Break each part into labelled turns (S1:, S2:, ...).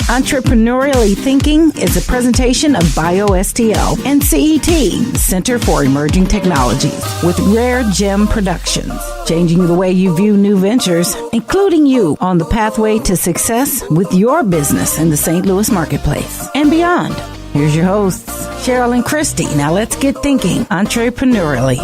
S1: Entrepreneurially Thinking is a presentation of BioSTL and CET, Center for Emerging Technologies, with Rare Gem Productions, changing the way you view new ventures, including you on the pathway to success with your business in the St. Louis marketplace and beyond. Here's your hosts, Cheryl and Christy. Now let's get thinking entrepreneurially.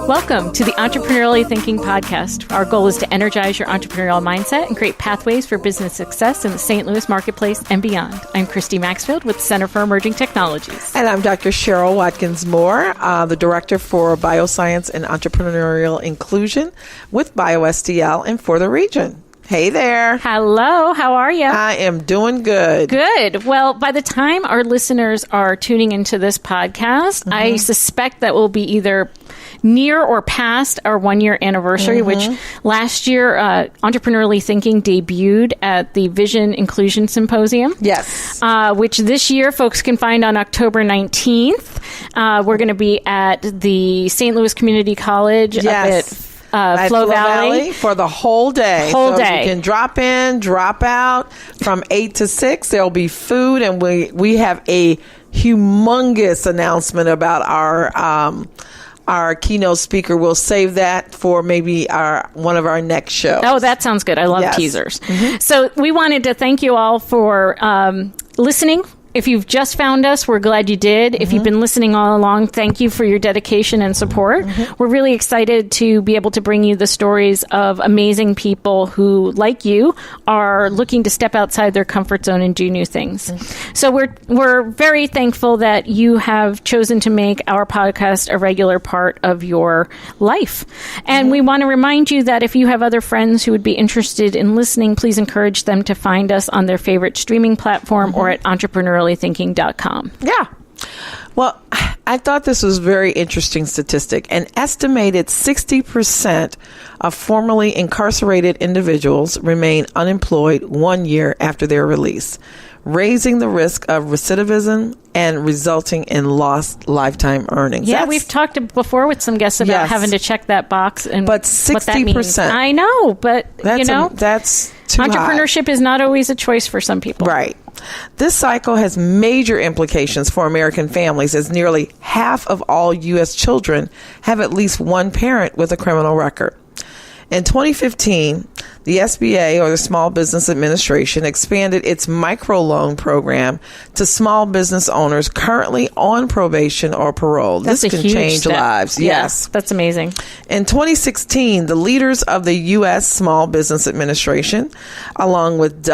S2: Welcome to the Entrepreneurially Thinking podcast. Our goal is to energize your entrepreneurial mindset and create pathways for business success in the St. Louis marketplace and beyond. I'm Christy Maxfield with Center for Emerging Technologies.
S3: And I'm Dr. Cheryl Watkins-Moore, the Director for Bioscience and Entrepreneurial Inclusion with BioSTL and for the region. Hey there.
S2: Hello. How are you?
S3: I am doing good.
S2: Good. Well, by the time our listeners are tuning into this podcast, I suspect that we'll be either near or past our 1-year anniversary, which last year, Entrepreneurially Thinking debuted at the Vision Inclusion Symposium.
S3: Yes.
S2: Which this year folks can find on October 19th. We're going to be at the St. Louis Community College up at Flow Valley
S3: for the whole day.
S2: You
S3: can drop in, drop out from 8 to 6. There'll be food, and we have a humongous announcement about our keynote speaker. We'll save that for maybe one of our next shows.
S2: Oh, that sounds good. I love teasers. So we wanted to thank you all for listening. If you've just found us, we're glad you did. If you've been listening all along, thank you for your dedication and support. We're really excited to be able to bring you the stories of amazing people who, like you, are looking to step outside their comfort zone and do new things. So we're very thankful that you have chosen to make our podcast a regular part of your life. And we want to remind you that if you have other friends who would be interested in listening, please encourage them to find us on their favorite streaming platform or at entrepreneuriallythinking.com.
S3: Yeah. Well, I thought this was a very interesting statistic. An estimated 60% of formerly incarcerated individuals remain unemployed 1 year after their release, raising the risk of recidivism and resulting in lost lifetime earnings.
S2: Yeah, we've talked before with some guests about having to check that box and
S3: but 60%.
S2: What that means. I know, but
S3: that's too
S2: entrepreneurship
S3: high.
S2: Is not always a choice for some people.
S3: Right. This cycle has major implications for American families, as nearly half of all U.S. children have at least one parent with a criminal record. In 2015, the SBA, or the Small Business Administration, expanded its Microloan Program to small business owners currently on probation or parole.
S2: That's
S3: this can change lives. Yes.
S2: That's amazing.
S3: In 2016, the leaders of the U.S. Small Business Administration, along with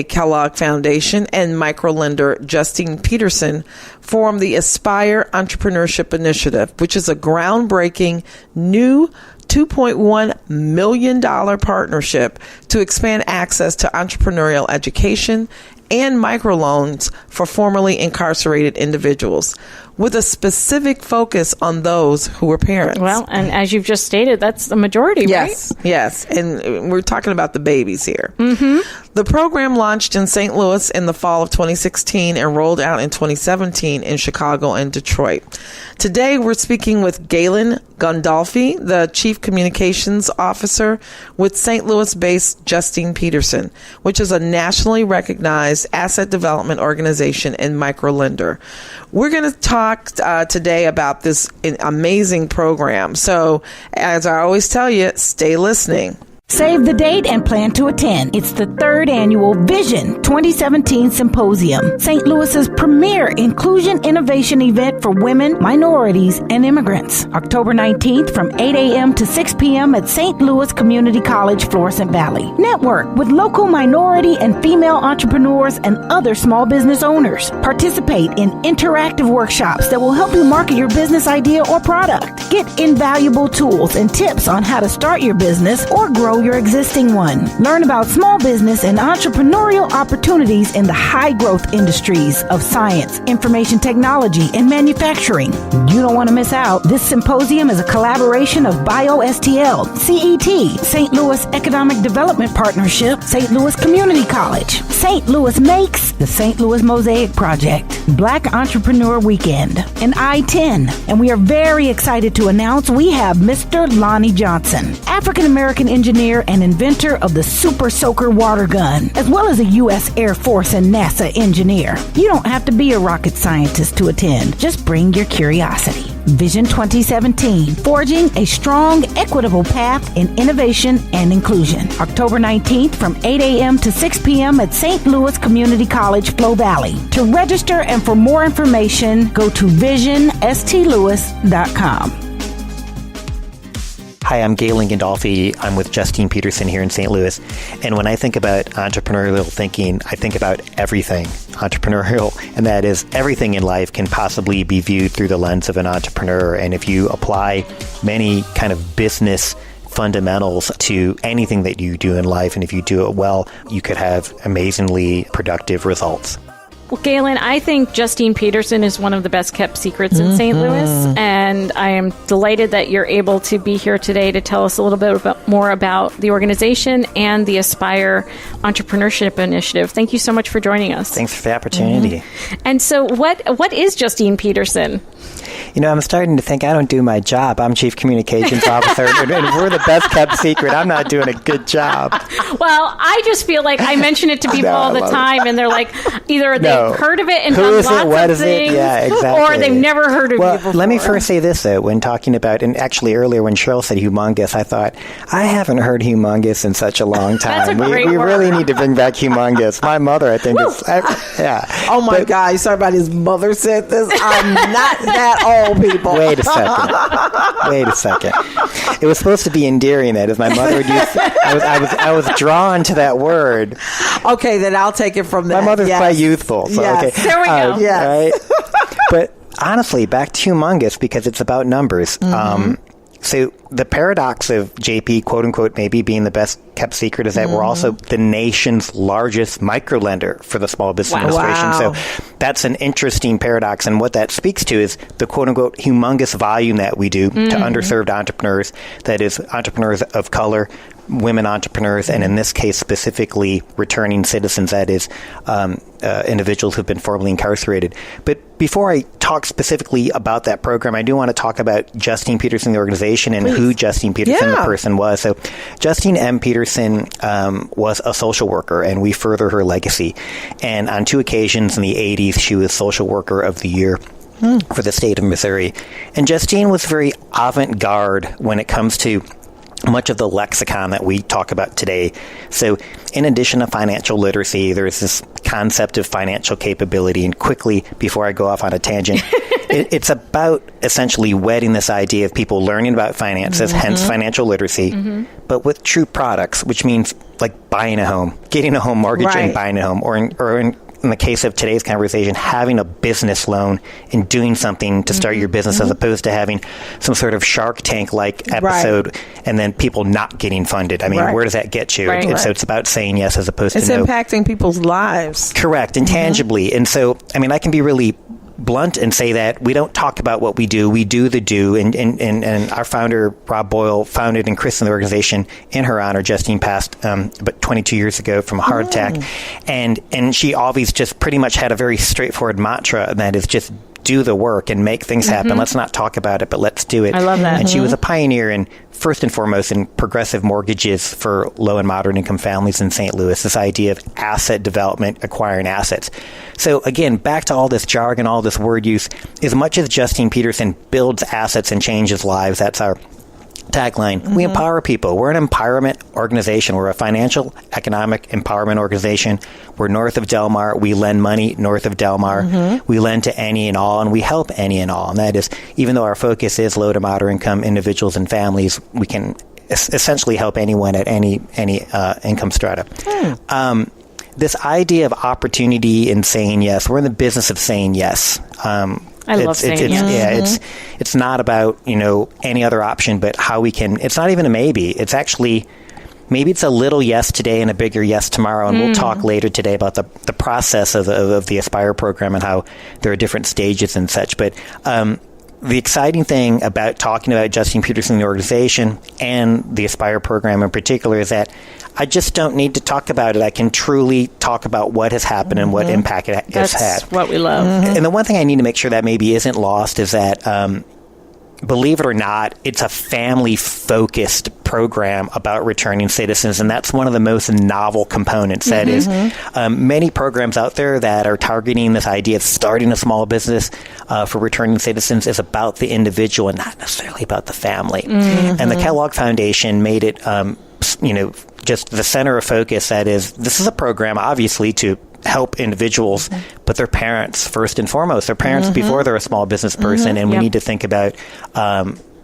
S3: Kellogg Foundation and microlender Justine PETERSEN, formed the Aspire Entrepreneurship Initiative, which is a groundbreaking new $2.1 million partnership to expand access to entrepreneurial education and microloans for formerly incarcerated individuals, with a specific focus on those who were parents.
S2: Well, and as you've just stated, that's the majority, right?
S3: Yes, and we're talking about the babies here. The program launched in St. Louis in the fall of 2016 and rolled out in 2017 in Chicago and Detroit. Today, we're speaking with Galen Gandolfi, the Chief Communications Officer with St. Louis-based Justine PETERSEN, which is a nationally recognized asset development organization and microlender. We're going to talk today about this amazing program. So, as I always tell you, stay listening.
S1: Save the date and plan to attend. It's the 3rd annual Vision 2017 Symposium, St. Louis's premier inclusion innovation event for women, minorities, and immigrants. October 19th from 8 a.m. to 6 p.m. at St. Louis Community College, Florissant Valley. Network with local minority and female entrepreneurs and other small business owners. Participate in interactive workshops that will help you market your business idea or product. Get invaluable tools and tips on how to start your business or grow your existing one. Learn about small business and entrepreneurial opportunities in the high-growth industries of science, information technology, and manufacturing. You don't want to miss out. This symposium is a collaboration of BioSTL, CET, St. Louis Economic Development Partnership, St. Louis Community College, St. Louis makes the St. Louis Mosaic Project, Black Entrepreneur Weekend, and I-10. And we are very excited to announce we have Mr. Lonnie Johnson, African-American engineer and inventor of the Super Soaker water gun, as well as a U.S. Air Force and NASA engineer. You don't have to be a rocket scientist to attend. Just bring your curiosity. Vision 2017, forging a strong, equitable path in innovation and inclusion. October 19th from 8 a.m. to 6 p.m. at St. Louis Community College, Flo Valley. To register and for more information, go to visionstlouis.com.
S4: Hi, I'm Galen Gandolfi. I'm with Justine PETERSEN here in St. Louis. And when I think about entrepreneurial thinking, I think about everything entrepreneurial, and that is everything in life can possibly be viewed through the lens of an entrepreneur. And if you apply many kind of business fundamentals to anything that you do in life, and if you do it well, you could have amazingly productive results.
S2: Well, Galen, I think Justine PETERSEN is one of the best kept secrets in St. Louis, and I am delighted that you're able to be here today to tell us a little bit more about the organization and the Aspire Entrepreneurship Initiative. Thank you so much for joining us.
S4: Thanks for the opportunity.
S2: And so what is Justine PETERSEN?
S4: You know, I'm starting to think I don't do my job. I'm Chief Communications Officer, and we're the best kept secret. I'm not doing a good job.
S2: Well, I just feel like I mention it to people all the time, and they're like, either they've heard of it and done lots of things, or they've never heard of you before.
S4: Let me first say this, though. When talking about, and actually earlier when Cheryl said humongous, I thought, I haven't heard humongous in such a long time.
S2: That's a great
S4: we
S2: word.
S4: really need to bring back humongous. My mother, I think, is, yeah.
S3: Oh my God, somebody's mother said this. I'm not that old, people.
S4: Wait a second. It was supposed to be endearing. That is, my mother would use. I was drawn to that word.
S3: Okay, then I'll take it from that.
S4: My mother's quite youthful. So,
S3: yes.
S4: okay.
S2: There we go.
S3: Yes.
S4: Right? But honestly, back to humongous, because it's about numbers. So the paradox of JP, quote unquote, maybe being the best kept secret is that we're also the nation's largest microlender for the Small Business Administration.
S3: Wow.
S4: So that's an interesting paradox. And what that speaks to is the quote unquote humongous volume that we do to underserved entrepreneurs, that is entrepreneurs of color, women entrepreneurs, and in this case specifically returning citizens, that is individuals who've been formerly incarcerated. But before I talk specifically about that program, I do want to talk about Justine PETERSEN, the organization, and who Justine PETERSEN, the person, was. So Justine M. PETERSEN was a social worker, and we further her legacy. And on 2 occasions in the 80s, she was Social Worker of the Year for the state of Missouri. And Justine was very avant-garde when it comes to much of the lexicon that we talk about today. So in addition to financial literacy, there's this concept of financial capability. And quickly, before I go off on a tangent, it's about essentially wedding this idea of people learning about finances, hence financial literacy, but with true products, which means like buying a home, getting a home mortgage and buying a home, or in the case of today's conversation, having a business loan and doing something to start your business, as opposed to having some sort of Shark Tank-like episode and then people not getting funded. I mean, where does that get you? And so it's about saying yes as opposed to no.
S3: It's impacting people's lives.
S4: Correct, and tangibly. And so, I mean, I can be really blunt and say that we don't talk about what we do the do, and our founder Rob Boyle founded and christened the organization in her honor. Justine passed about 22 years ago from a heart attack, and she always just pretty much had a very straightforward mantra, and that is just do the work and make things happen. Let's not talk about it, but let's do it.
S2: I love that.
S4: And she was a pioneer in, first and foremost, in progressive mortgages for low and moderate income families in St. Louis, this idea of asset development, acquiring assets. So again, back to all this jargon, all this word use, as much as Justine PETERSEN builds assets and changes lives, that's our tagline. We empower people. We're an empowerment organization. We're a financial, economic empowerment organization. We're north of Del Mar. We lend money north of Del Mar. We lend to any and all, and we help any and all. And that is, even though our focus is low to moderate income individuals and families, we can essentially help anyone at any income strata. This idea of opportunity and saying yes, we're in the business of saying yes.
S2: I love saying yes.
S4: Yeah, it's not about, any other option, but how we can. It's not even a maybe. It's actually, maybe it's a little yes today and a bigger yes tomorrow. And we'll talk later today about the process of the Aspire program and how there are different stages and such. But the exciting thing about talking about Justine PETERSEN, the organization, and the Aspire program in particular, is that I just don't need to talk about it. I can truly talk about what has happened and what impact it has had.
S2: That's what we love.
S4: And the one thing I need to make sure that maybe isn't lost is that, believe it or not, it's a family-focused program about returning citizens, and that's one of the most novel components. That is, many programs out there that are targeting this idea of starting a small business for returning citizens is about the individual and not necessarily about the family. And the Kellogg Foundation made it, just the center of focus. That is, this is a program, obviously, to help individuals, but their parents first and foremost. Their parents before they're a small business person, and we need to think about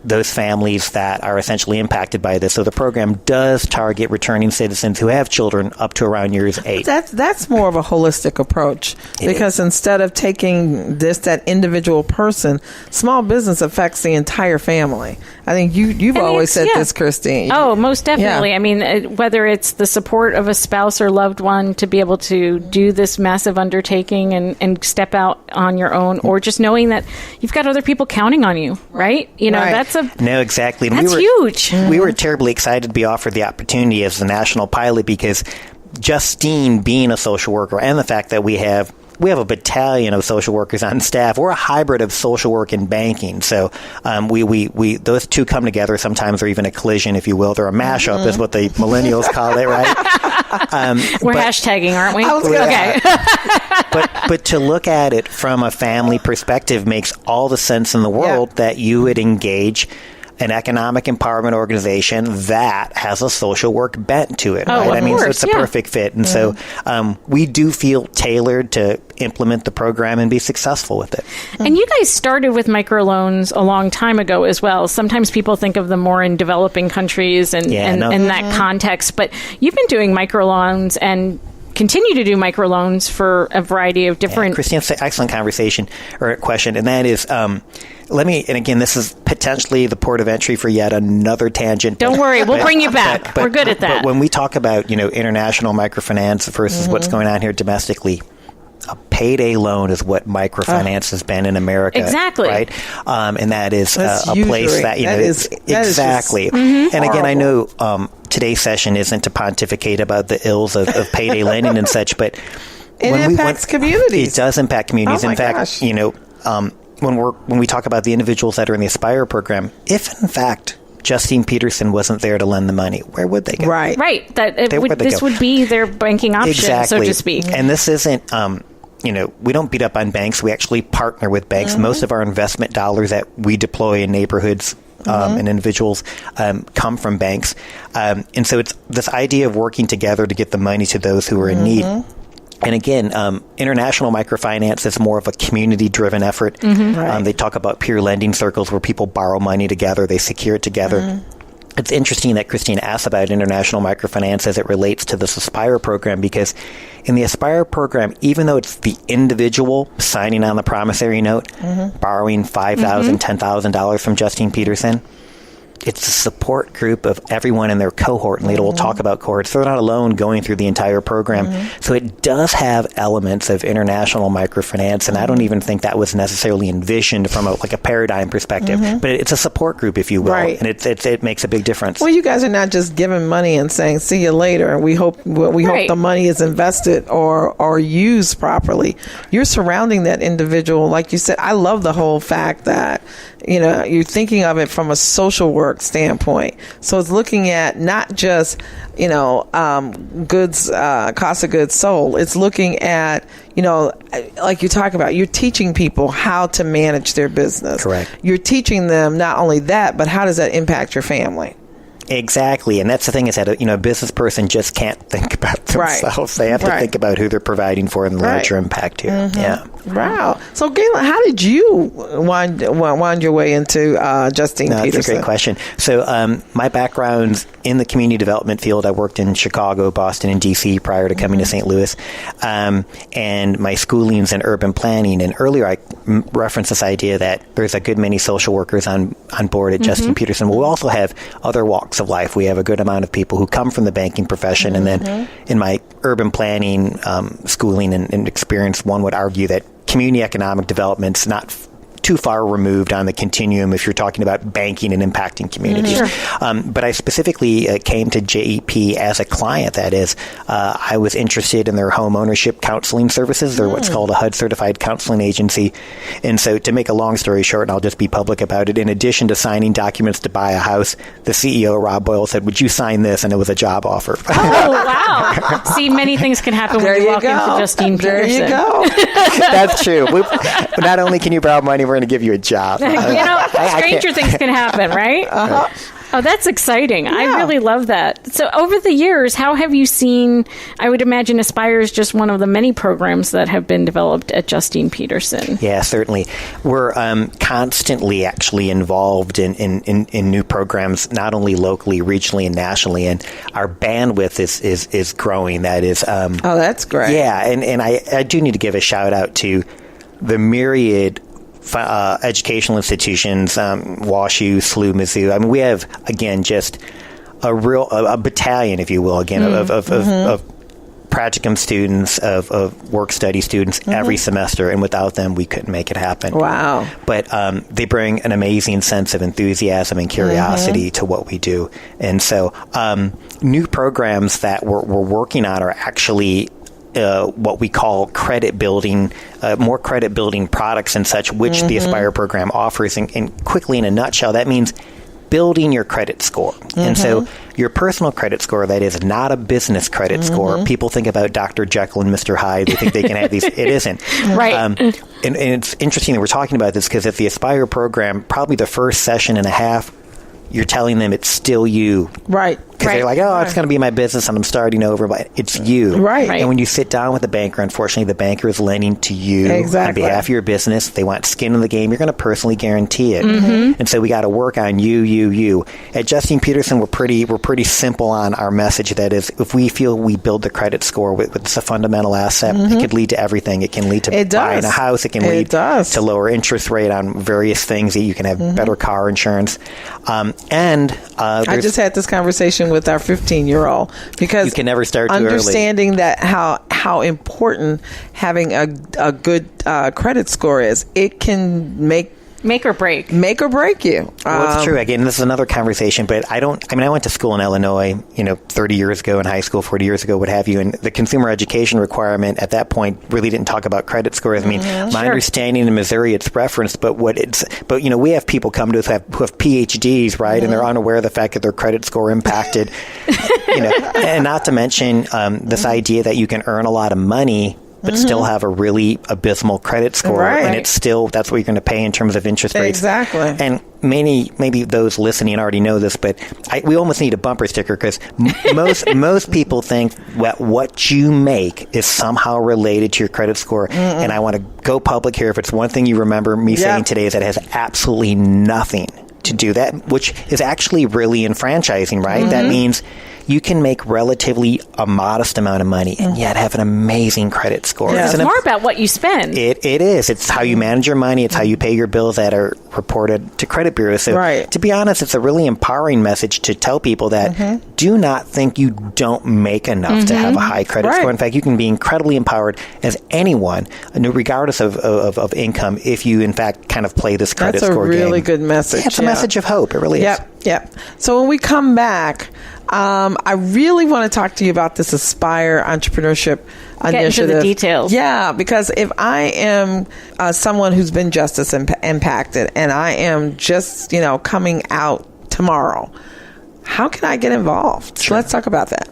S4: those families that are essentially impacted by this. So the program does target returning citizens who have children up to around years 8.
S3: That's more of a holistic approach, because instead of taking that individual person, small business affects the entire family. I think you've always said this, Christine.
S2: Oh, most definitely. I mean, whether it's the support of a spouse or loved one to be able to do this massive undertaking and step out on your own, or just knowing that you've got other people counting on you, right?
S4: No, exactly. And
S2: that's huge.
S4: We were terribly excited to be offered the opportunity as the national pilot, because Justine being a social worker, and the fact that we have a battalion of social workers on staff. We're a hybrid of social work and banking. So we those two come together. Sometimes they're even a collision, if you will. They're a mashup, is what the millennials call it, right?
S2: We're hashtagging, aren't we? Okay.
S4: But to look at it from a family perspective makes all the sense in the world that you would engage an economic empowerment organization that has a social work bent to it. Right?
S2: Of course,
S4: so it's a perfect fit. And so we do feel tailored to implement the program and be successful with it.
S2: And you guys started with microloans a long time ago as well. Sometimes people think of them more in developing countries and that context, but you've been doing microloans and continue to do microloans for a variety of different...
S4: Christine, that's an excellent conversation or question, and that is... and again, this is potentially the port of entry for yet another tangent.
S2: Don't worry, we'll bring you back. We're good at that.
S4: But when we talk about, international microfinance versus what's going on here domestically, a payday loan is what microfinance has been in America.
S2: Exactly.
S4: Right? And that is a place that, exactly.
S3: And
S4: again, I know today's session isn't to pontificate about the ills of payday lending and such, but
S3: it impacts communities.
S4: It does impact communities.
S3: Oh,
S4: in fact, when we talk about the individuals that are in the Aspire program, if in fact Justine Petersen wasn't there to lend the money, where would they go?
S2: Right. This would be their banking option, so to speak.
S4: And this isn't, we don't beat up on banks. We actually partner with banks. Most of our investment dollars that we deploy in neighborhoods and individuals come from banks. And so it's this idea of working together to get the money to those who are in need. And again, international microfinance is more of a community-driven effort. They talk about peer lending circles where people borrow money together, they secure it together. It's interesting that Christine asked about international microfinance as it relates to this Aspire program, because in the Aspire program, even though it's the individual signing on the promissory note, borrowing $5,000, $10,000 from Justine Petersen, it's a support group of everyone in their cohort, and later we'll talk about cohorts. They're not alone going through the entire program. So it does have elements of international microfinance, and I don't even think that was necessarily envisioned from a paradigm perspective. But it's a support group, if you will, and it makes a big difference.
S3: Well, you guys are not just giving money and saying, see you later, and we hope the money is invested or used properly. You're surrounding that individual. Like you said, I love the whole fact that you're thinking of it from a social work standpoint. So it's looking at not just, goods, cost of goods sold. It's looking at, like you talk about, you're teaching people how to manage their business.
S4: Correct.
S3: You're teaching them not only that, but how does that impact your family?
S4: Exactly. And that's the thing, is that a business person just can't think about themselves. They have to think about who they're providing for and the larger impact here.
S3: Wow. So, Galen, how did you wind your way into Justine Petersen?
S4: That's a great question. So, my background's in the community development field. I worked in Chicago, Boston, and D.C. prior to coming to St. Louis. And my schooling's in urban planning. And earlier I referenced this idea that there's a good many social workers on board at Justine Petersen. Well, we also have other walks of life. We have a good amount of people who come from the banking profession. And then in my urban planning schooling and experience, one would argue that community economic development's not too far removed on the continuum if you're talking about banking and impacting communities. But I specifically came to JEP as a client. That is, I was interested in their home ownership counseling services. They're what's called a HUD certified counseling agency. And so to make a long story short, and I'll just be public about it, in addition to signing documents to buy a house, the CEO, Rob Boyle, said, would you sign this? And it was a job offer.
S2: Oh, wow. See, many things can happen when you walk into Justine Peterson.
S3: There you go.
S4: That's true. Not only can you borrow money, we're going to give you a job.
S2: Stranger things can happen, right? Oh, that's exciting. Yeah. I really love that. So over the years, how have you seen, I would imagine Aspire is just one of the many programs that have been developed at Justine Peterson.
S4: Yeah, certainly. We're constantly actually involved in new programs, not only locally, regionally, and nationally. And our bandwidth is growing. That is...
S3: oh, that's great.
S4: Yeah, and I do need to give a shout out to the myriad educational institutions, WashU, SLU, Mizzou. I mean, we have, again, just a battalion, if you will, again, of practicum students, of work study students every semester, and without them, we couldn't make it happen.
S3: Wow.
S4: But they bring an amazing sense of enthusiasm and curiosity to what we do. And so new programs that we're working on are actually what we call credit building, more credit building products and such, which the Aspire program offers. And quickly, in a nutshell, that means building your credit score. And so your personal credit score, that is not a business credit score. People think about Dr. Jekyll and Mr. Hyde. They think they can have these. It isn't.
S2: Right.
S4: And it's interesting that we're talking about this because at the Aspire program, probably the first session and a half, you're telling them it's still you.
S3: Right.
S4: Because they're like, it's going to be my business and I'm starting over, but it's you.
S3: Right.
S4: And when you sit down with the banker, unfortunately, the banker is lending to you on behalf of your business. They want skin in the game. You're going to personally guarantee it. And so we got to work on you. At Justine Peterson, we're pretty simple on our message. That is, if we feel we build the credit score, it's a fundamental asset, it could lead to everything. It can lead to buying a house. It can lead to lower interest rate on various things. You can have better car insurance. I
S3: just had this conversation with our 15-year-old because
S4: you can never start too
S3: understanding
S4: early.
S3: that how important having a good credit score is. It can make
S2: or break
S3: you.
S4: Well, it's true. Again, this is another conversation, but I went to school in Illinois, 30 years ago, in high school, 40 years ago, what have you, and the consumer education requirement at that point really didn't talk about credit scores. I mean, my understanding in Missouri, it's referenced, but we have people come to us who have PhDs, right, and they're unaware of the fact that their credit score impacted, and not to mention this idea that you can earn a lot of money but still have a really abysmal credit score.
S3: Right.
S4: And it's still, that's what you're going to pay in terms of interest rates.
S3: Exactly.
S4: And maybe those listening already know this, but we almost need a bumper sticker because most people think that what you make is somehow related to your credit score. And I want to go public here. If it's one thing you remember me saying today is that it has absolutely nothing to do that, which is actually really in franchising, right? That means you can make relatively a modest amount of money and yet have an amazing credit score.
S2: Yeah. It's more about what you spend.
S4: It is. It's how you manage your money. It's how you pay your bills that are reported to credit bureaus. So to be honest, it's a really empowering message to tell people that do not think you don't make enough to have a high credit score. In fact, you can be incredibly empowered as anyone, regardless of income, if you, in fact, kind of play this credit score game.
S3: That's a really good message.
S4: Yeah, it's a message of hope. It really is.
S3: Yep. So when we come back, I really want to talk to you about this Aspire Entrepreneurship Initiative.
S2: Get into the details.
S3: Yeah, because if I am someone who's been justice impacted and I am just, coming out tomorrow, how can I get involved?
S4: Sure.
S3: Let's talk about that.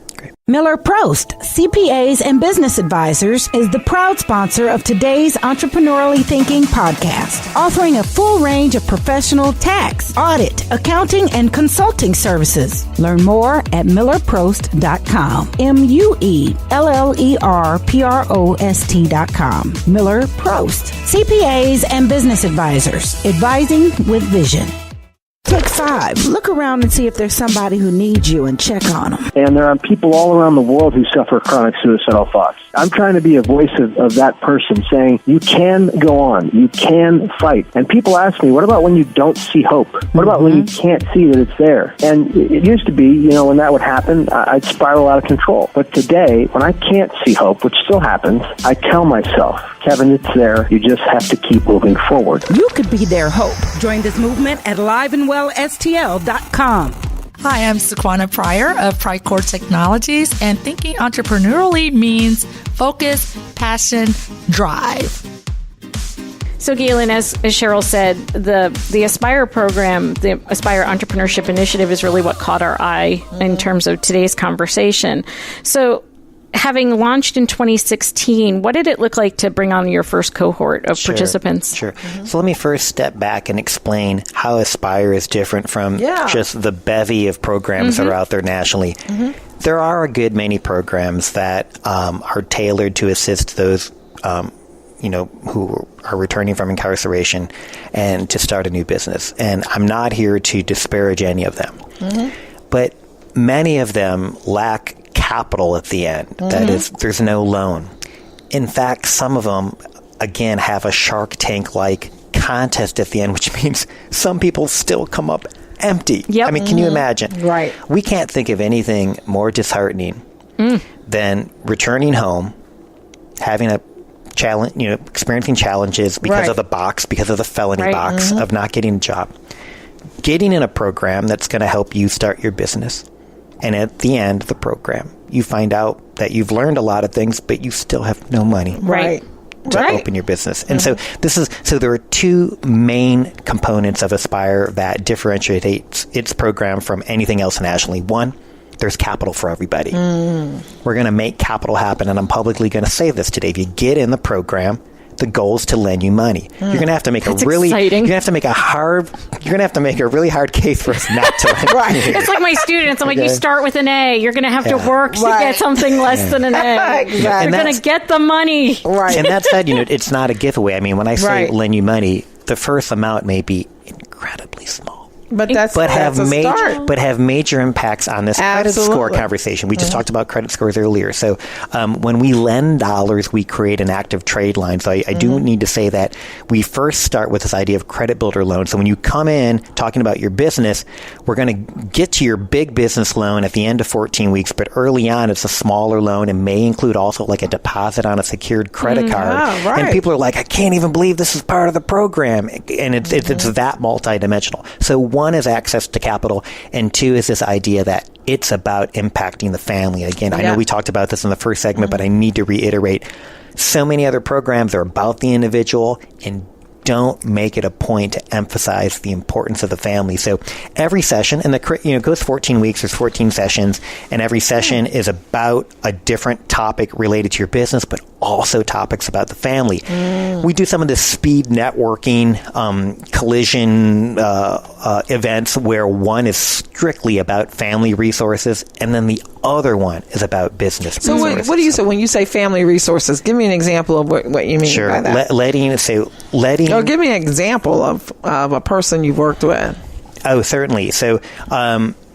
S1: Miller Prost, CPAs and Business Advisors, is the proud sponsor of today's Entrepreneurially Thinking podcast, offering a full range of professional tax, audit, accounting, and consulting services. Learn more at millerprost.com. MUELLERPROST.com. Miller Prost, CPAs and Business Advisors, advising with vision. Take 5. Look around and see if there's somebody who needs you and check on them.
S5: And there are people all around the world who suffer chronic suicidal thoughts. I'm trying to be a voice of that person saying, you can go on, you can fight. And people ask me, what about when you don't see hope? What about when you can't see that it's there? And it used to be, when that would happen, I'd spiral out of control. But today, when I can't see hope, which still happens, I tell myself, Kevin, it's there. You just have to keep moving forward.
S1: You could be their hope. Join this movement at liveandwellstl.com.
S6: Hi, I'm Sequana Pryor of Core Technologies, and thinking entrepreneurially means focus, passion, drive.
S2: So, Galen, as Cheryl said, the Aspire program, the Aspire Entrepreneurship Initiative, is really what caught our eye in terms of today's conversation. So, having launched in 2016, what did it look like to bring on your first cohort of participants?
S4: Sure. So let me first step back and explain how Aspire is different from just the bevy of programs that are out there nationally. There are a good many programs that are tailored to assist those who are returning from incarceration and to start a new business. And I'm not here to disparage any of them. But many of them lack capital at the end. That is, there's no loan. In fact, some of them, again, have a Shark Tank-like contest at the end, which means some people still come up empty. I mean, can you imagine?
S3: Right.
S4: We can't think of anything more disheartening than returning home, having a challenge, experiencing challenges because of the box, because of the felony box of not getting a job, getting in a program that's going to help you start your business. And at the end of the program, you find out that you've learned a lot of things, but you still have no money to open your business. And so there are two main components of Aspire that differentiates its program from anything else nationally. One, there's capital for everybody. We're going to make capital happen, and I'm publicly going to say this today. If you get in the program, the goal is to lend you money. You're going to have to make a really hard case for us not to lend you.
S2: It's like my students. I'm like, you start with an A. You're going to have to work to get something less than an A. You're going to get the money.
S4: And that said, it's not a giveaway. I mean, when I say lend you money, the first amount may be incredibly small.
S3: But have
S4: major impacts on this credit score conversation. We just talked about credit scores earlier. So when we lend dollars, we create an active trade line. So I do need to say that we first start with this idea of credit builder loan. So when you come in talking about your business, we're going to get to your big business loan at the end of 14 weeks. But early on, it's a smaller loan and may include also like a deposit on a secured credit card. And people are like, I can't even believe this is part of the program. And it's that multidimensional. So one is access to capital, and two is this idea that it's about impacting the family. Again, I know we talked about this in the first segment, but I need to reiterate, so many other programs are about the individual and don't make it a point to emphasize the importance of the family. So every session, and it goes 14 weeks, there's 14 sessions, and every session is about a different topic related to your business, but also topics about the family. We do some of the speed networking, collision events where one is strictly about family resources, and then the other one is about business resources.
S3: So what do you say when you say family resources? Give me an example of what you mean by that. Give me an example of a person you've worked with.
S4: Oh, certainly. So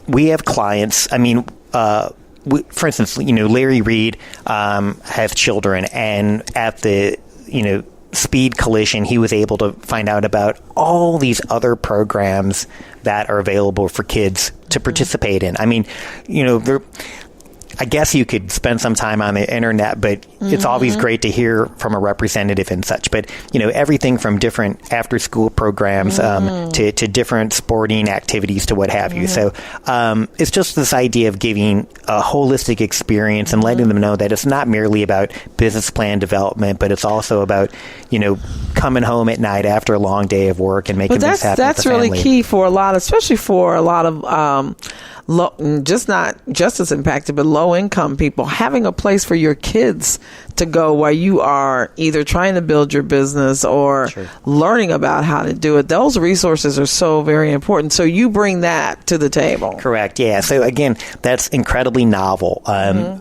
S4: we have clients. I mean, for instance, Larry Reed has children, and at the speed collision, he was able to find out about all these other programs that are available for kids to participate in. I mean, I guess you could spend some time on the internet, but it's always great to hear from a representative and such. But, everything from different after-school programs to different sporting activities to what have you. So it's just this idea of giving a holistic experience and letting them know that it's not merely about business plan development, but it's also about, coming home at night after a long day of work and making things happen with the family.
S3: That's really key for a lot, especially for a lot of not just as impacted, but low income people, having a place for your kids to go while you are either trying to build your business or learning about how to do it. Those resources are so very important. So you bring that to the table.
S4: Correct. Yeah. So again, that's incredibly novel.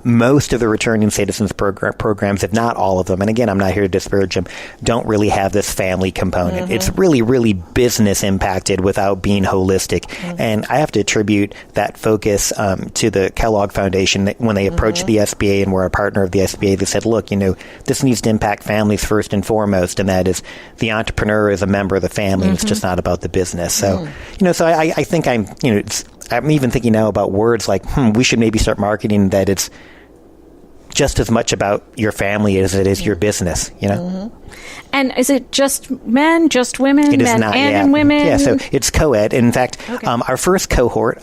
S4: Most of the returning citizens programs, if not all of them, and again, I'm not here to disparage them, don't really have this family component. It's really, really business impacted without being holistic. And I have to attribute that focus to the Kellogg Foundation. When they approached the SBA and were a partner of the SBA, they said, look, this needs to impact families first and foremost, and that is the entrepreneur is a member of the family. And it's just not about the business. So, so I think I'm even thinking now about words like, we should maybe start marketing that it's just as much about your family as it is your business,
S2: And is it just men, just women,
S4: it is
S2: men
S4: not,
S2: and women?
S4: Yeah, so it's co-ed. In fact, our first cohort,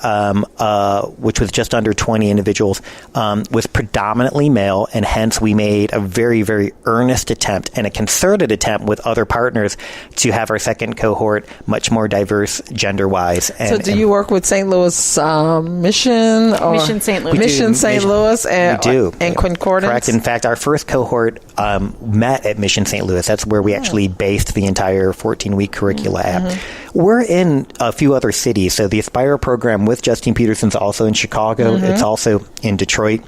S4: which was just under 20 individuals, was predominantly male, and hence we made a very, very earnest attempt and a concerted attempt with other partners to have our second cohort much more diverse gender-wise.
S3: So do you work with St. Louis Mission? Or
S2: Mission St. Louis.
S3: Mission St. Louis and,
S4: we do.
S3: And Concordance?
S4: Correct. In fact, our first cohort met at Mission St. Louis. That's where we actually based the entire 14-week curricula at. We're in a few other cities. So the Aspire program with Justine PETERSEN is also in Chicago. It's also in Detroit.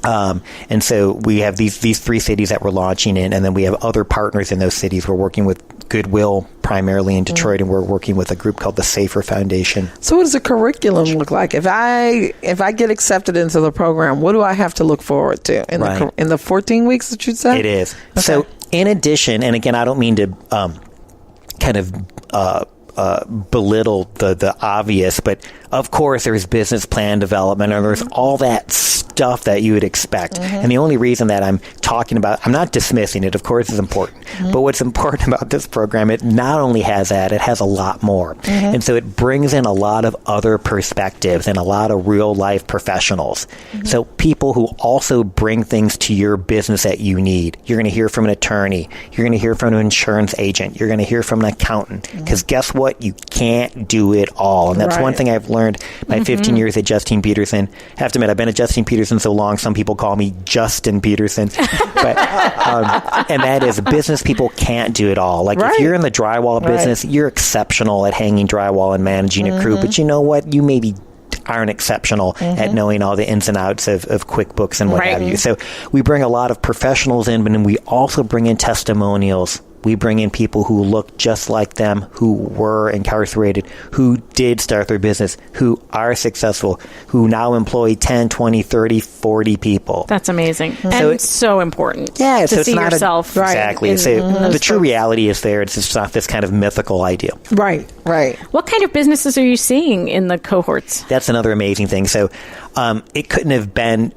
S4: And so we have these three cities that we're launching in, and then we have other partners in those cities. We're working with Goodwill primarily in Detroit, and we're working with a group called the Safer Foundation.
S3: So what does the curriculum look like? If I get accepted into the program, what do I have to look forward to in the 14 weeks that you said?
S4: It is. Okay. So in addition, and again, I don't mean to kind of belittle the obvious, but of course there's business plan development, and there's all that stuff that you would expect. And the only reason that I'm talking about, I'm not dismissing it, of course it's important, but what's important about this program, it not only has that, it has a lot more. And so it brings in a lot of other perspectives and a lot of real life professionals. So people who also bring things to your business that you need. You're going to hear from an attorney. You're going to hear from an insurance agent. You're going to hear from an accountant. Because guess what? You can't do it all. And that's one thing I've learned my 15 years at Justine PETERSEN. I have to admit, I've been at Justine PETERSEN so long, some people call me Justin PETERSEN. But, and that is, business people can't do it all. Like if you're in the drywall business, you're exceptional at hanging drywall and managing a crew. But you know what? You maybe aren't exceptional at knowing all the ins and outs of QuickBooks and what have you. So we bring a lot of professionals in, but then we also bring in testimonials. We bring in people who look just like them, who were incarcerated, who did start their business, who are successful, who now employ 10, 20, 30, 40 people.
S2: That's amazing.
S4: So
S2: and it's so important to
S4: so
S2: see
S4: it's not
S2: yourself.
S4: Exactly. So the true reality is there. It's just not this kind of mythical idea.
S3: Right.
S2: What kind of businesses are you seeing in the cohorts?
S4: That's another amazing thing. So it couldn't have been,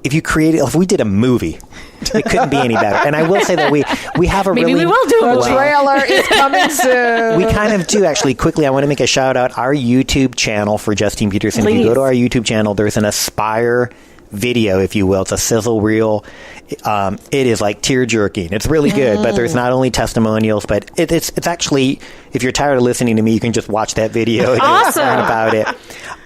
S4: if we did a movie, it couldn't be any better. And I will say that we have a
S2: Maybe
S4: really...
S2: we will do a movie.
S3: Trailer is coming soon.
S4: We kind of do, actually. Quickly, I want to make a shout out. Our YouTube channel for Justine PETERSEN.
S2: Please.
S4: If you go to our YouTube channel, there's an Aspire video, if you will. It's a sizzle reel. It is like tear jerking. It's really good, but there's not only testimonials, but it's actually, if you're tired of listening to me, you can just watch that video and learn about it.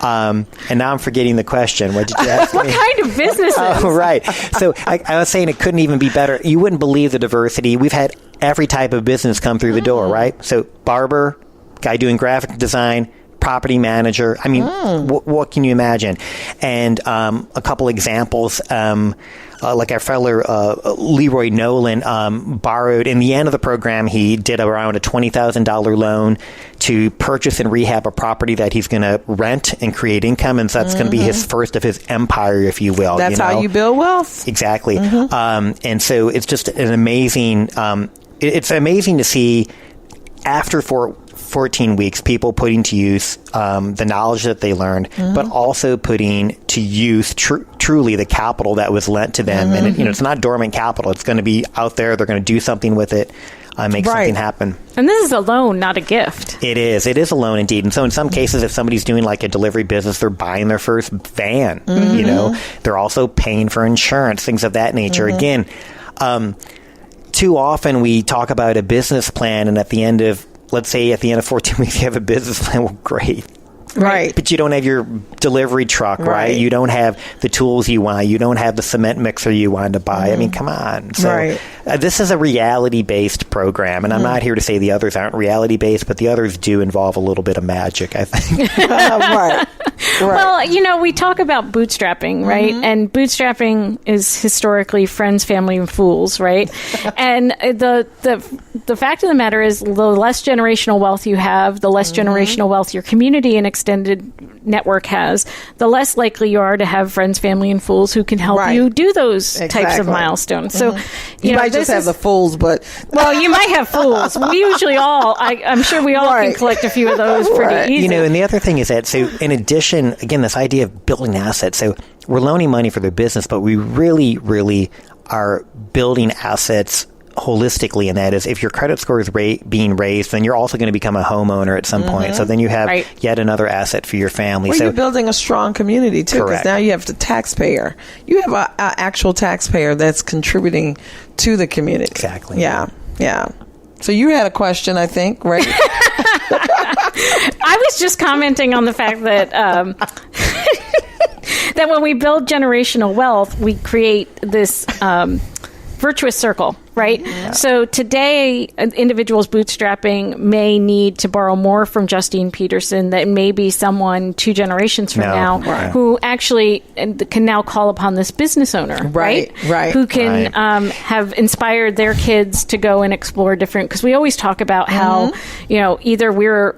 S4: And now I'm forgetting the question. What did you ask me?
S2: What kind of businesses?
S4: Oh, right. So I was saying it couldn't even be better. You wouldn't believe the diversity. We've had every type of business come through the door, right? So barber, guy doing graphic design, property manager. I mean, what can you imagine? And a couple examples, like our fellow Leroy Nolan borrowed, in the end of the program, he did around a $20,000 loan to purchase and rehab a property that he's going to rent and create income. And so that's going to be his first of his empire, if you will.
S3: That's how you build wealth.
S4: Exactly. And so it's just an amazing, it's amazing to see after 14 weeks, people putting to use the knowledge that they learned, but also putting to use truly the capital that was lent to them. And it's not dormant capital. It's going to be out there. They're going to do something with it, make something happen.
S2: And this is a loan, not a gift.
S4: It is. It is a loan indeed. And so in some cases, if somebody's doing like a delivery business, they're buying their first van. They're also paying for insurance, things of that nature. Again, too often we talk about a business plan, and at the end of, let's say at the end of 14 weeks, you have a business plan. Well, great.
S3: Right.
S4: But you don't have your delivery truck, right? You don't have the tools you want. You don't have the cement mixer you wanted to buy. I mean, come on. So this is a reality-based program, and I'm not here to say the others aren't reality-based, but the others do involve a little bit of magic, I think.
S3: Right.
S2: Well, you know, we talk about bootstrapping, right? And bootstrapping is historically friends, family, and fools, right? And the fact of the matter is, the less generational wealth you have, the less generational wealth your community and extended network has, the less likely you are to have friends, family, and fools who can help you do those types of milestones. So
S3: you might just have the fools, but
S2: well, you might have fools. We usually I'm sure we all can collect a few of those pretty easily.
S4: You know, and the other thing is that, so in addition, again, this idea of building assets. So we're loaning money for their business, but we really, really are building assets holistically, and that is, if your credit score is being raised, then you're also going to become a homeowner at some point. So then you have yet another asset for your family.
S3: Well,
S4: so
S3: you're building a strong community too, because now you have the taxpayer. You have an actual taxpayer that's contributing to the community.
S4: Exactly.
S3: Yeah. So you had a question, I think, right?
S2: I was just commenting on the fact that that when we build generational wealth, we create this virtuous circle, right? So today, individuals bootstrapping may need to borrow more from Justine PETERSen than maybe someone 2 generations from now who actually can now call upon this business owner, right? Who can have inspired their kids to go and explore different, because we always talk about how, you know, either we're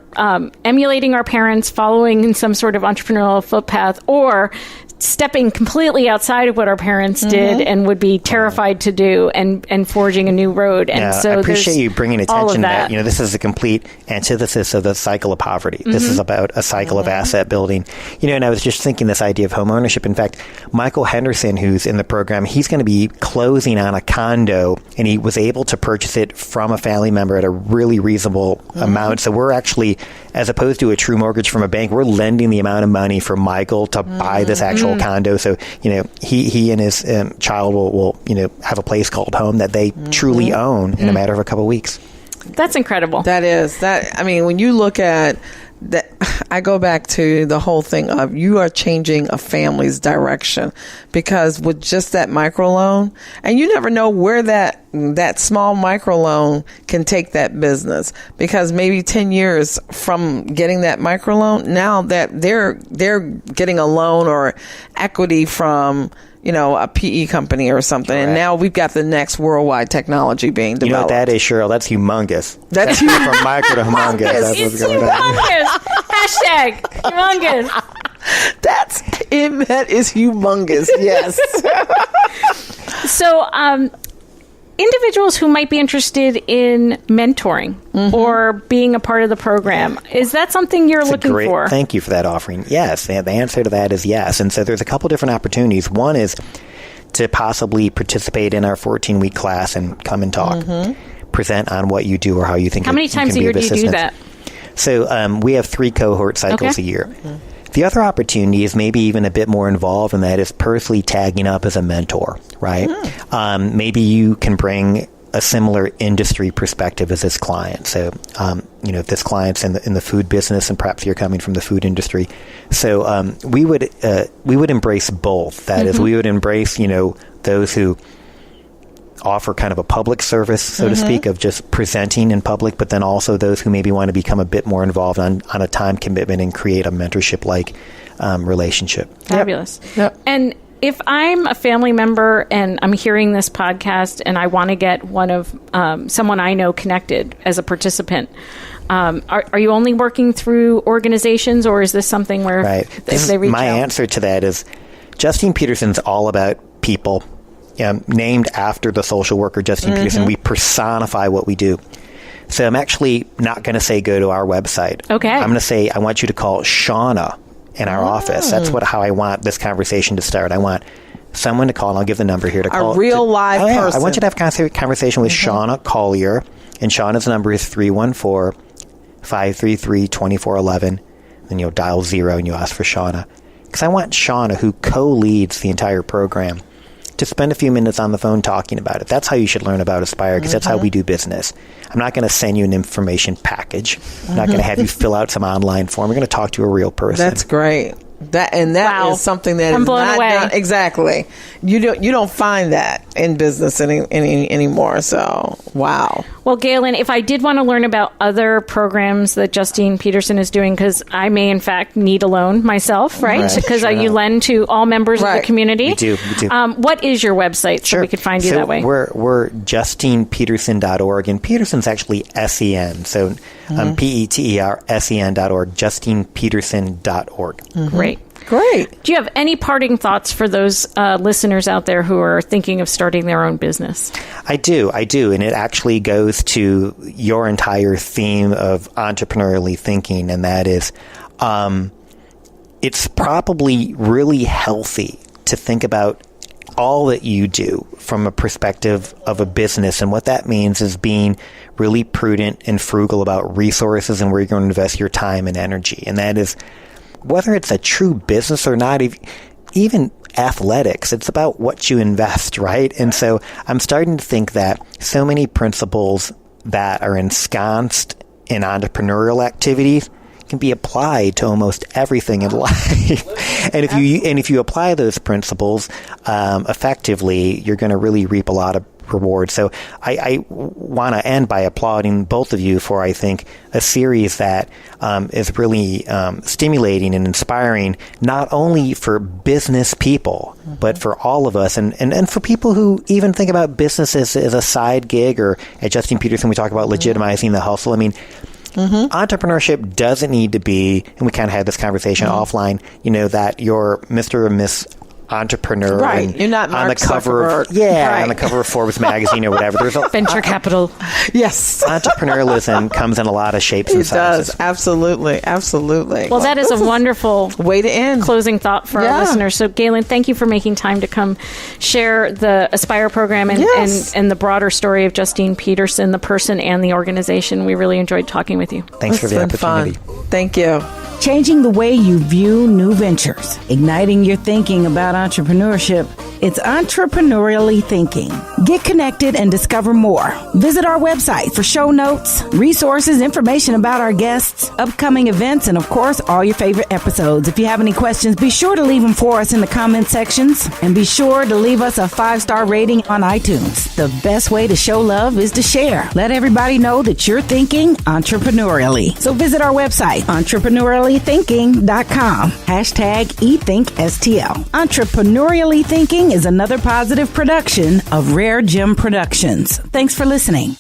S2: emulating our parents, following in some sort of entrepreneurial footpath, or stepping completely outside of what our parents did and would be terrified to do, and forging a new road. And so
S4: I appreciate you bringing attention to that. You know, this is a complete antithesis of the cycle of poverty. This is about a cycle of asset building. You know, and I was just thinking this idea of home ownership. In fact, Michael Henderson, who's in the program, he's going to be closing on a condo, and he was able to purchase it from a family member at a really reasonable amount. So we're actually, as opposed to a true mortgage from a bank, we're lending the amount of money for Michael to buy this actual condo. So, you know, he and his child will, you know, have a place called home that they truly own in a matter of a couple of weeks.
S2: That's incredible.
S3: That is. That, I mean, when you look at that, I go back to the whole thing of you are changing a family's direction, because with just that microloan, and you never know where that small microloan can take that business, because maybe 10 years from getting that microloan, now that they're getting a loan or equity from, you know, a PE company or something. And now we've got the next worldwide technology being developed.
S4: You know what that is, Cheryl? That's humongous.
S3: That's
S4: from micro to humongous. That's what's going on.
S2: Hashtag humongous.
S3: That is humongous. Yes.
S2: So, individuals who might be interested in mentoring or being a part of the program, is that something you're looking for?
S4: Thank you for that offering. Yes, the answer to that is yes. And so there's a couple different opportunities. One is to possibly participate in our 14-week class and come and talk, present on what you do or how you think.
S2: How many times a year do you do that?
S4: So we have 3 cohort cycles a year. The other opportunity is maybe even a bit more involved, and that is personally tagging up as a mentor, right? Maybe you can bring a similar industry perspective as this client. So, you know, if this client's in the food business, and perhaps you're coming from the food industry. So we would embrace both. That is, we would embrace, you know, those who offer kind of a public service, so to speak, of just presenting in public, but then also those who maybe want to become a bit more involved on a time commitment and create a mentorship-like relationship.
S2: Fabulous. Yep. And if I'm a family member and I'm hearing this podcast and I want to get one of someone I know connected as a participant, are you only working through organizations, or is this something where if they reach
S4: my
S2: out?
S4: answer to that is Justine PETERSen's all about people. Named after the social worker Justine PETERSen. We personify what we do. So I'm actually not going to say go to our website. Okay. I'm going to say I want you to call Shauna in our office. That's how I want this conversation to start. I want someone to call, and I'll give the number here to call.
S3: A real live person.
S4: I want you to have a conversation with Shauna Collier, and Shauna's number is 314-533-2411. Then you'll dial 0 and you ask for Shauna. Because I want Shauna, who co-leads the entire program, to spend a few minutes on the phone talking about it. That's how you should learn about Aspire, because that's how we do business. I'm not going to send you an information package. I'm not going to have you fill out some online form. We're going to talk to a real person.
S3: That's great. That is something that
S2: I'm
S3: is
S2: blown
S3: not
S2: away.
S3: done. Exactly. You don't find that in business anymore. So, wow.
S2: Well, Galen, if I did want to learn about other programs that Justine Peterson is doing, because I may, in fact, need a loan myself, right? Because you lend to all members of the community.
S4: We do.
S2: What is your website so we could find you that way?
S4: We're JustinePeterson.org, and Peterson's actually SEN. So PETERSEN.org, JustinePeterson.org.
S3: Great.
S2: Do you have any parting thoughts for those listeners out there who are thinking of starting their own business?
S4: I do. And it actually goes to your entire theme of entrepreneurially thinking, and that is it's probably really healthy to think about all that you do from a perspective of a business. And what that means is being really prudent and frugal about resources and where you're going to invest your time and energy. And that is, whether it's a true business or not, even athletics, it's about what you invest, right? And so I'm starting to think that so many principles that are ensconced in entrepreneurial activities can be applied to almost everything in life. And if you apply those principles effectively, you're going to really reap a lot of reward. So I want to end by applauding both of you for, I think, a series that is really stimulating and inspiring, not only for business people, but for all of us, and for people who even think about business as a side gig, or at Justine Peterson, we talk about legitimizing the hustle. I mean, entrepreneurship doesn't need to be, and we kind of had this conversation offline, that you're Mr. or Miss Entrepreneur,
S3: right? You're not Mark
S4: on the cover
S3: Zuckerberg.
S4: On the cover of Forbes magazine or whatever. There's
S2: venture capital.
S3: Yes,
S4: entrepreneurialism comes in a lot of shapes and sizes.
S3: It does, absolutely.
S2: Well, that is a wonderful
S3: way to end.
S2: Closing thought for our listeners. So, Galen, thank you for making time to come share the Aspire program and the broader story of Justine Peterson, the person and the organization. We really enjoyed talking with you.
S4: Thanks for the opportunity.
S3: Fun. Thank you.
S1: Changing the way you view new ventures, igniting your thinking about entrepreneurship. It's Entrepreneurially Thinking. Get connected and discover more. Visit our website for show notes, resources, information about our guests, upcoming events, and of course, all your favorite episodes. If you have any questions, be sure to leave them for us in the comment sections, and be sure to leave us a 5-star rating on iTunes. The best way to show love is to share. Let everybody know that you're thinking entrepreneurially. So visit our website, entrepreneuriallythinking.com. #eThinkSTL. Entrepreneurially Thinking is another positive production of Rare Gem Productions. Thanks for listening.